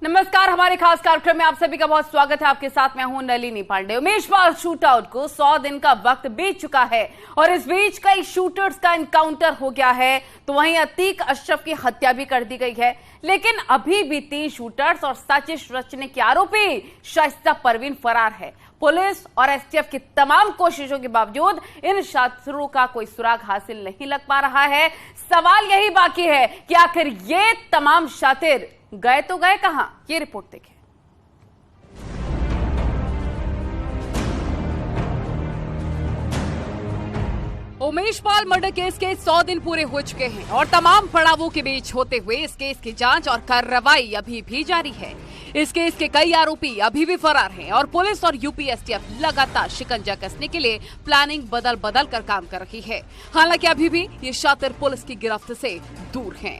नमस्कार, हमारे खास कार्यक्रम में आप सभी का बहुत स्वागत है। आपके साथ मैं हूं नलिनी पांडे। उमेश पाल शूटआउट को 100 दिन का वक्त बीत चुका है और इस बीच कई शूटर्स का एनकाउंटर हो गया है, तो वहीं अतीक अशरफ की हत्या भी कर दी गई है। लेकिन अभी भी 3 शूटर्स और साजिश रचने के आरोपी शाइस्ता परवीन फरार है। पुलिस और एसटीएफ की तमाम कोशिशों के बावजूद इन शातिरों का कोई सुराग हासिल नहीं लग पा रहा है। सवाल यही बाकी है कि आखिर ये तमाम शातिर गए तो गए कहां? ये रिपोर्ट देखें। उमेश पाल मर्डर केस के 100 दिन पूरे हो चुके हैं और तमाम पड़ावों के बीच होते हुए इस केस की जांच और कार्रवाई अभी भी जारी है। इस केस के कई आरोपी अभी भी फरार हैं और पुलिस और यूपी एसटीएफ लगातार शिकंजा कसने के लिए प्लानिंग बदल बदल कर काम कर रही है। हालांकि अभी भी ये शातिर पुलिस की गिरफ्त से दूर हैं।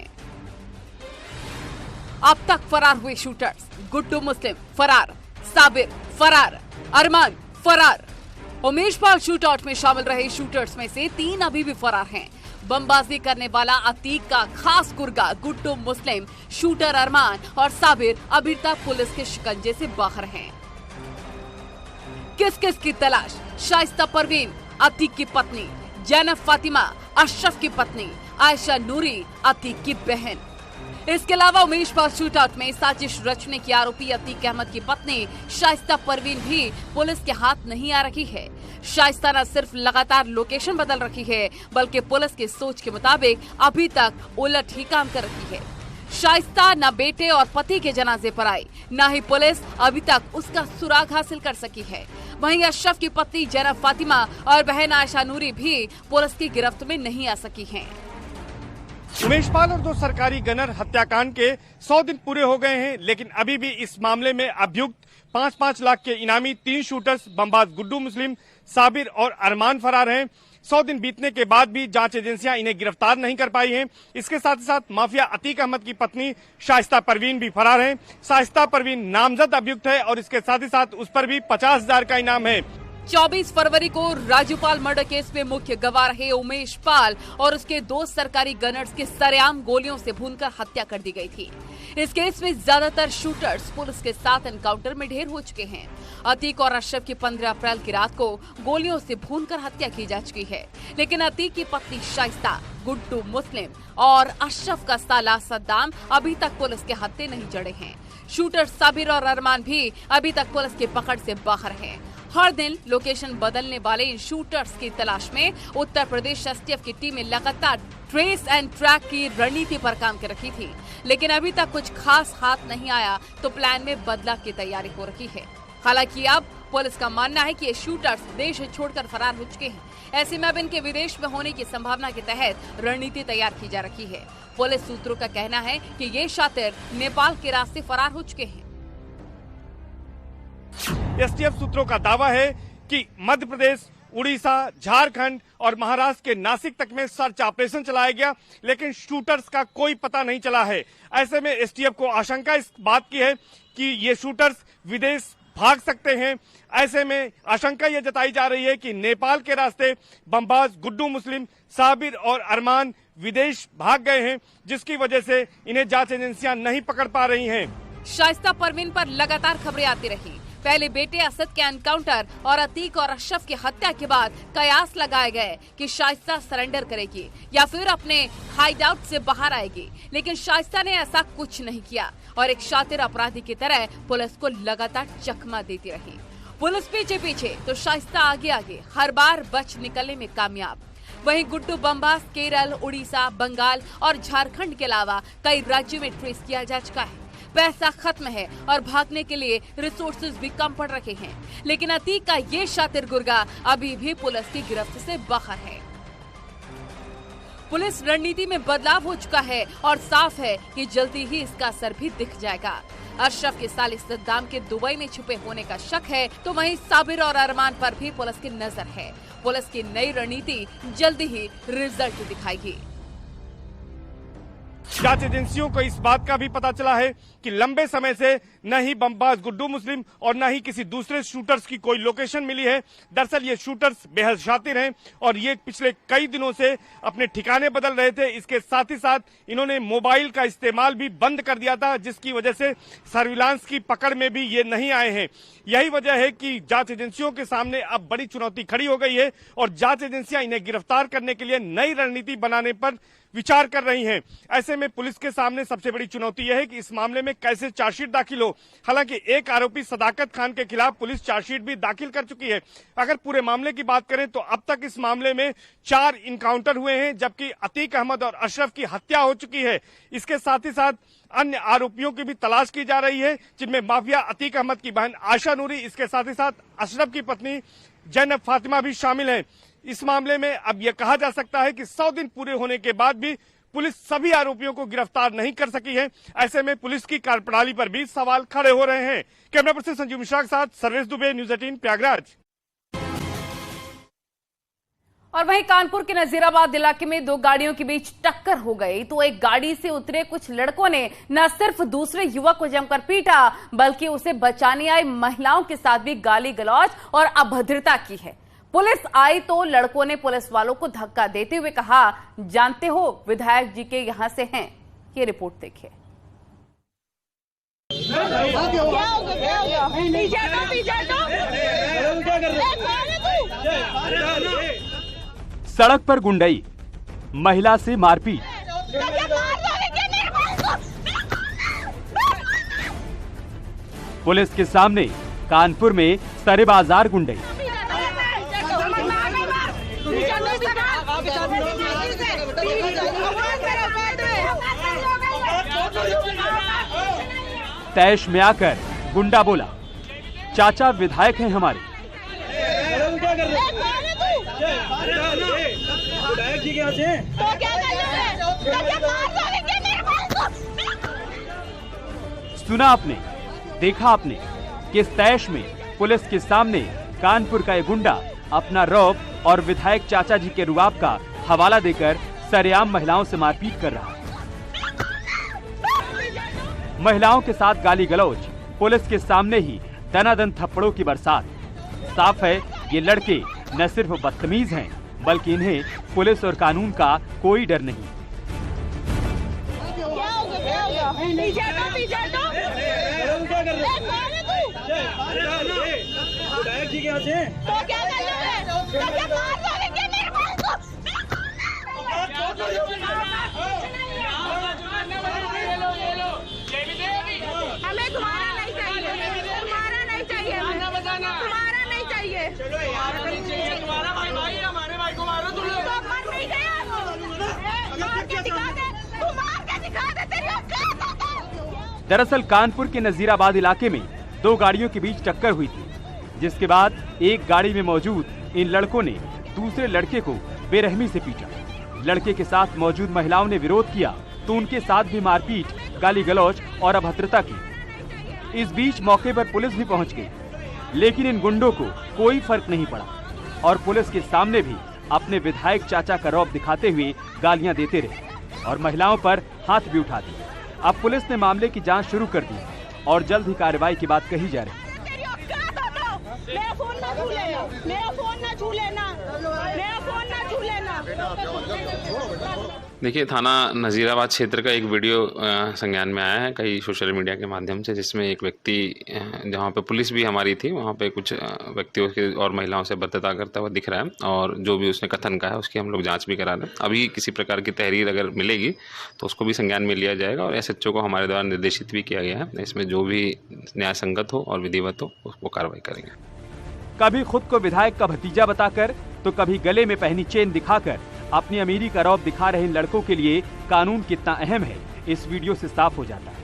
अब तक फरार हुए शूटर्स: गुड्डू मुस्लिम फरार, साबिर फरार, अरमान फरार। उमेश पाल शूटआउट में शामिल रहे शूटर्स में से 3 अभी भी फरार हैं। बमबाजी करने वाला अतीक का खास गुर्गा गुड्डू मुस्लिम, शूटर अरमान और साबिर अभी तक पुलिस के शिकंजे से बाहर हैं। किस किस की तलाश? शाइस्ता परवीन अतीक की पत्नी, जैनब फातिमा अशरफ की पत्नी, आयशा नूरी अतीक की बहन। इसके अलावा उमेश पाल शूटआउट में साजिश रचने की आरोपी अतीक अहमद की पत्नी शाइस्ता परवीन भी पुलिस के हाथ नहीं आ रही है। शाइस्ता न सिर्फ लगातार लोकेशन बदल रही है, बल्कि पुलिस की सोच के मुताबिक अभी तक उलट ही काम कर रही है। शाइस्ता न बेटे और पति के जनाजे पर आई, न ही पुलिस अभी तक उसका सुराग हासिल कर सकी है। वहीं अशरफ की पत्नी जैनब फातिमा और बहन आयशा नूरी भी पुलिस की गिरफ्त में नहीं आ सकी हैं। उमेश पाल और 2 सरकारी गनर हत्याकांड के 100 दिन पूरे हो गए हैं, लेकिन अभी भी इस मामले में अभियुक्त 5-5 लाख के इनामी 3 शूटर्स बमबाज गुड्डू मुस्लिम, साबिर और अरमान फरार हैं। 100 दिन बीतने के बाद भी जांच एजेंसियां इन्हें गिरफ्तार नहीं कर पाई हैं। इसके साथ ही साथ माफिया अतीक अहमद की पत्नी शाइस्ता परवीन भी फरार हैं। शाइस्ता परवीन नामजद अभियुक्त है और इसके साथ ही साथ उस पर भी 50,000 का इनाम है। 24 फरवरी को राजूपाल मर्डर केस में मुख्य गवाह रहे उमेश पाल और उसके 2 सरकारी गनर्स की सरेआम गोलियों से भूनकर हत्या कर दी गई थी। इस केस में ज्यादातर शूटर्स पुलिस के साथ एनकाउंटर में ढेर हो चुके हैं। अतीक और अशरफ की 15 अप्रैल की रात को गोलियों से भूनकर हत्या की जा चुकी है, लेकिन अतीक की पत्नी शाइस्ता, गुड्डू मुस्लिम और अशरफ का साला सद्दाम अभी तक पुलिस के हत्थे नहीं जड़े हैं। शूटर साबिर और अरमान भी अभी तक पुलिस की पकड़ से बाहर हैं। हर दिन लोकेशन बदलने वाले इन शूटर्स की तलाश में उत्तर प्रदेश एसटीएफ की टीमें लगातार ट्रेस एंड ट्रैक की रणनीति पर काम कर रही थी, लेकिन अभी तक कुछ खास हाथ नहीं आया, तो प्लान में बदलाव की तैयारी हो रही है। हालांकि अब पुलिस का मानना है कि ये शूटर्स देश छोड़कर फरार हो चुके हैं। ऐसे में अब इनके विदेश में होने की संभावना के तहत रणनीति तैयार की जा रही है। पुलिस सूत्रों का कहना है कि ये शातिर नेपाल के रास्ते फरार हो चुके हैं। एसटीएफ सूत्रों का दावा है कि मध्य प्रदेश, उड़ीसा, झारखंड और महाराष्ट्र के नासिक तक में सर्च ऑपरेशन चलाया गया, लेकिन शूटर्स का कोई पता नहीं चला है। ऐसे में एसटीएफ को आशंका इस बात की है कि ये शूटर्स विदेश भाग सकते हैं। ऐसे में आशंका ये जताई जा रही है कि नेपाल के रास्ते बमबाज गुड्डू मुस्लिम, साबिर और अरमान विदेश भाग गए हैं, जिसकी वजह से इन्हें जांच एजेंसियां नहीं पकड़ पा रही हैं। शाइस्ता परवीन पर लगातार खबरें आती रही। पहले बेटे असद के एनकाउंटर और अतीक और अशरफ की हत्या के बाद कयास लगाए गए कि शाइस्ता सरेंडर करेगी या फिर अपने हाइडआउट से बाहर आएगी, लेकिन शाइस्ता ने ऐसा कुछ नहीं किया और एक शातिर अपराधी की तरह पुलिस को लगातार चकमा देती रही। पुलिस पीछे पीछे तो शाइस्ता आगे आगे, हर बार बच निकलने में कामयाब। वहीं गुड्डू बमबाज केरल, उड़ीसा, बंगाल और झारखंड के अलावा कई राज्यों में ट्रेस किया जा चुका है। पैसा खत्म है और भागने के लिए रिसोर्सेज भी कम पड़ रहे हैं, लेकिन अतीक का ये शातिर गुर्गा अभी भी पुलिस की गिरफ्त से बाहर है। पुलिस रणनीति में बदलाव हो चुका है और साफ है कि जल्दी ही इसका असर भी दिख जाएगा। अशरफ के साले सद्दाम के दुबई में छुपे होने का शक है, तो वहीं साबिर और अरमान पर भी पुलिस की नजर है। पुलिस की नई रणनीति जल्दी ही रिजल्ट दिखाएगी। जांच एजेंसियों को इस बात का भी पता चला है कि लंबे समय से न ही बमबाज गुड्डू मुस्लिम और न ही किसी दूसरे शूटर्स की कोई लोकेशन मिली है। दरअसल ये शूटर्स बेहद शातिर हैं और ये पिछले कई दिनों से अपने ठिकाने बदल रहे थे। इसके साथ ही साथ इन्होंने मोबाइल का इस्तेमाल भी बंद कर दिया था, जिसकी वजह से सर्विलांस की पकड़ में भी ये नहीं आए हैं। यही वजह है कि जांच एजेंसियों के सामने अब बड़ी चुनौती खड़ी हो गई है और जांच एजेंसियां इन्हें गिरफ्तार करने के लिए नई रणनीति बनाने पर विचार कर रही हैं। ऐसे में पुलिस के सामने सबसे बड़ी चुनौती यह है कि इस मामले में कैसे चार्जशीट दाखिल हो। हालांकि एक आरोपी सदाकत खान के खिलाफ पुलिस चार्जशीट भी दाखिल कर चुकी है। अगर पूरे मामले की बात करें तो अब तक इस मामले में 4 इनकाउंटर हुए हैं, जबकि अतीक अहमद और अशरफ की हत्या हो चुकी है। इसके साथ ही साथ अन्य आरोपियों की भी तलाश की जा रही है, जिनमें माफिया अतीक अहमद की बहन आशा नूरी, इसके साथ ही साथ अशरफ की पत्नी जैनब फातिमा भी शामिल हैं। इस मामले में अब यह कहा जा सकता है कि 100 दिन पूरे होने के बाद भी पुलिस सभी आरोपियों को गिरफ्तार नहीं कर सकी है। ऐसे में पुलिस की कार्यप्रणाली पर भी सवाल खड़े हो रहे हैं। कैमरा पर्सन संजीव मिश्रा के साथ सर्वेश दुबे, न्यूज़ 18 प्रयागराज। और वहीं कानपुर के नजीराबाद इलाके में 2 गाड़ियों के बीच टक्कर हो गई तो एक गाड़ी से उतरे कुछ लड़कों ने न सिर्फ दूसरे युवक को जमकर पीटा, बल्कि उसे बचाने आई महिलाओं के साथ भी गाली गलौज और अभद्रता की है। पुलिस आई तो लड़कों ने पुलिस वालों को धक्का देते हुए कहा, जानते हो विधायक जी के यहां से हैं। ये रिपोर्ट देखिए। सड़क पर गुंडई, महिला से मारपीट, पुलिस के सामने कानपुर में सरे बाजार गुंडई। तैश में आकर गुंडा बोला, चाचा विधायक हैं हमारे। सुना आपने, देखा आपने कि तैश में पुलिस के सामने कानपुर का ये गुंडा अपना रौब और विधायक चाचा जी के रुआब का हवाला देकर सरेआम महिलाओं से मारपीट कर रहा है। महिलाओं के साथ गाली गलौज, पुलिस के सामने ही दनादन थप्पड़ों की बरसात। साफ है ये लड़के न सिर्फ बदतमीज हैं, बल्कि इन्हें पुलिस और कानून का कोई डर नहीं। हमें तुम्हारा नहीं चाहिए, तुम्हारा नहीं चाहिए, तुम्हारा नहीं चाहिए। चलो यार, तुम्हारा भाई हमारे भाई को मारो। तुम लोग मर नहीं गया, मार के दिखा दे, तू मार के दिखा दे, तेरी औकात है। दरअसल कानपुर के नजीराबाद इलाके में 2 गाड़ियों के बीच टक्कर हुई थी, जिसके बाद एक गाड़ी में मौजूद इन लड़कों ने दूसरे लड़के को बेरहमी से पीटा। लड़के के साथ मौजूद महिलाओं ने विरोध किया तो उनके साथ भी मारपीट, गाली गलौज और अभद्रता की। इस बीच मौके पर पुलिस भी पहुंच गई, लेकिन इन गुंडों को कोई फर्क नहीं पड़ा और पुलिस के सामने भी अपने विधायक चाचा का रौब दिखाते हुए गालियां देते रहे और महिलाओं पर हाथ भी उठा दिए। अब पुलिस ने मामले की जांच शुरू कर दी और जल्द ही कार्रवाई की बात कही जा रही है। मेरा फोन ना छू लेना, मेरा फोन ना छू लेना, मेरा फोन ना छू लेना। देखिए, थाना नज़ीराबाद क्षेत्र का एक वीडियो संज्ञान में आया है कई सोशल मीडिया के माध्यम से, जिसमें एक व्यक्ति, जहां पे पुलिस भी हमारी थी, वहां पे कुछ व्यक्तियों के और महिलाओं से बदतमीजी करता हुआ दिख रहा है और जो भी उसने कथन कहा है उसकी हम लोग जांच भी करा रहे हैं। अभी किसी प्रकार की तहरीर अगर मिलेगी तो उसको भी संज्ञान में लिया जाएगा और SHO को हमारे द्वारा निर्देशित भी किया गया है। इसमें जो भी न्याय संगत हो और विधिवत हो उसको कार्रवाई करेंगे। कभी खुद को विधायक का भतीजा बताकर तो कभी गले में पहनी चेन दिखाकर अपनी अमीरी का रौब दिखा रहे इन लड़कों के लिए कानून कितना अहम है, इस वीडियो से साफ हो जाता है।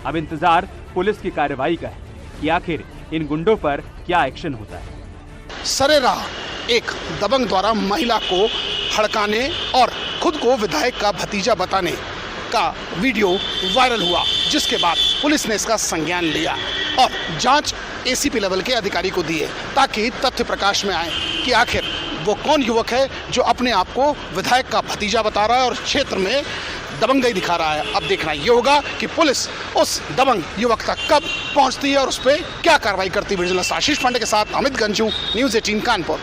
अब इंतजार पुलिस की कार्रवाई का है कि आखिर इन गुंडों पर क्या एक्शन होता है। सरेराह एक दबंग द्वारा महिला को हड़काने और खुद को विधायक का भतीजा बताने का वीडियो वायरल हुआ, जिसके बाद पुलिस ने इसका संज्ञान लिया और जांच ACP लेवल के अधिकारी को दी है ताकि तथ्य प्रकाश में आए कि आखिर वो कौन युवक है जो अपने आप को विधायक का भतीजा बता रहा है और क्षेत्र में दबंगई दिखा रहा है। अब देखना ये होगा कि पुलिस उस दबंग युवक तक कब पहुंचती है और उस पर क्या कार्रवाई करती है। विजिलेंस आशीष पांडे के साथ अमित गंजू, न्यूज़ 18 कानपुर।